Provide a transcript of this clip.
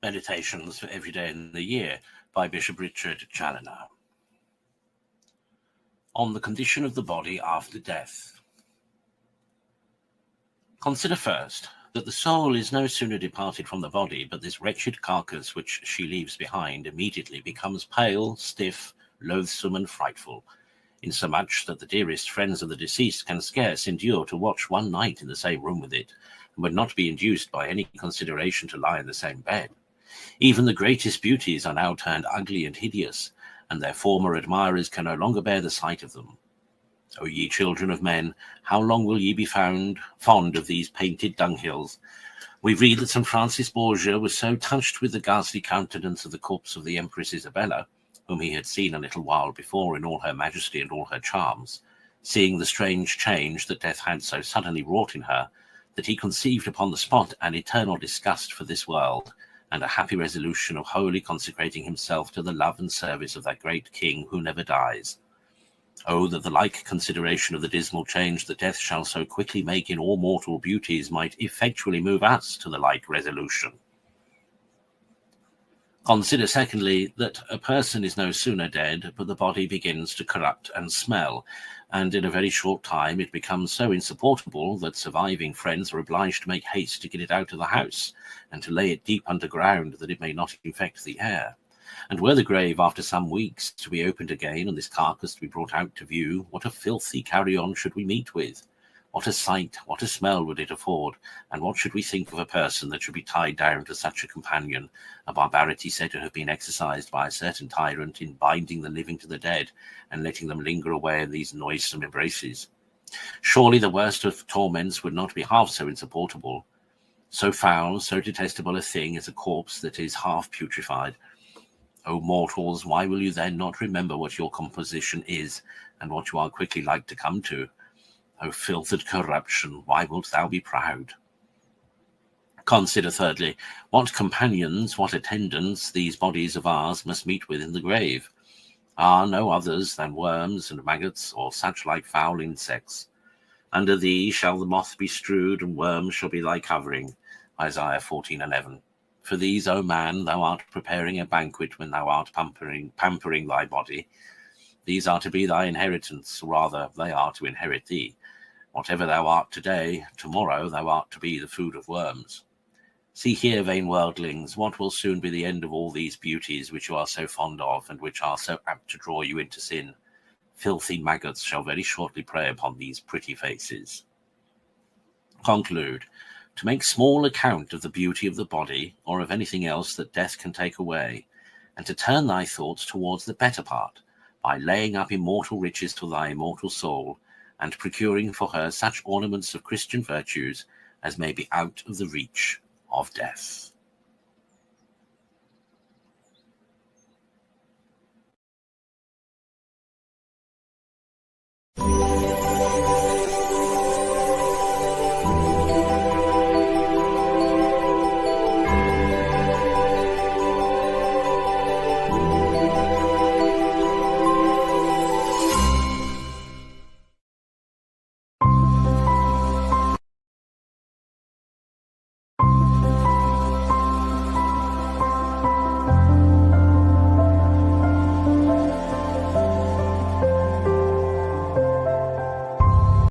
Meditations for Every Day in the Year by Bishop Richard Challoner. On the condition of the body after death. Consider first that the soul is no sooner departed from the body, but this wretched carcass which she leaves behind immediately becomes pale, stiff, loathsome, and frightful, insomuch that the dearest friends of the deceased can scarce endure to watch one night in the same room with it, and would not be induced by any consideration to lie in the same bed. Even the greatest beauties are now turned ugly and hideous, and their former admirers can no longer bear the sight of them. O ye children of men, how long will ye be found fond of these painted dunghills? We read that St. Francis Borgia was so touched with the ghastly countenance of the corpse of the Empress Isabella, whom he had seen a little while before in all her majesty and all her charms, seeing the strange change that death had so suddenly wrought in her, that he conceived upon the spot an eternal disgust for this world, and a happy resolution of wholly consecrating himself to the love and service of that great King who never dies. Oh, that the like consideration of the dismal change that death shall so quickly make in all mortal beauties might effectually move us to the like resolution. Consider, secondly, that a person is no sooner dead, but the body begins to corrupt and smell, and in a very short time it becomes so insupportable that surviving friends are obliged to make haste to get it out of the house, and to lay it deep underground that it may not infect the air. And were the grave after some weeks to be opened again, and this carcass to be brought out to view, what a filthy carrion should we meet with? What a sight, what a smell would it afford, and what should we think of a person that should be tied down to such a companion, a barbarity said to have been exercised by a certain tyrant in binding the living to the dead, and letting them linger away in these noisome embraces? Surely the worst of torments would not be half so insupportable. So foul, so detestable a thing is a corpse that is half putrefied. O mortals, why will you then not remember what your composition is, and what you are quickly like to come to? O filth and corruption, why wilt thou be proud? Consider, thirdly, what companions, what attendants these bodies of ours must meet with in the grave. Are no others than worms and maggots, or such like foul insects. Under thee shall the moth be strewed, and worms shall be thy covering. Isaiah 14:11. For these, O man, thou art preparing a banquet when thou art pampering thy body. These are to be thy inheritance, or rather, they are to inherit thee. Whatever thou art today, tomorrow thou art to be the food of worms. See here, vain worldlings, what will soon be the end of all these beauties which you are so fond of, and which are so apt to draw you into sin. Filthy maggots shall very shortly prey upon these pretty faces. Conclude. To make small account of the beauty of the body, or of anything else that death can take away, and to turn thy thoughts towards the better part, by laying up immortal riches to thy immortal soul, and procuring for her such ornaments of Christian virtues as may be out of the reach of death.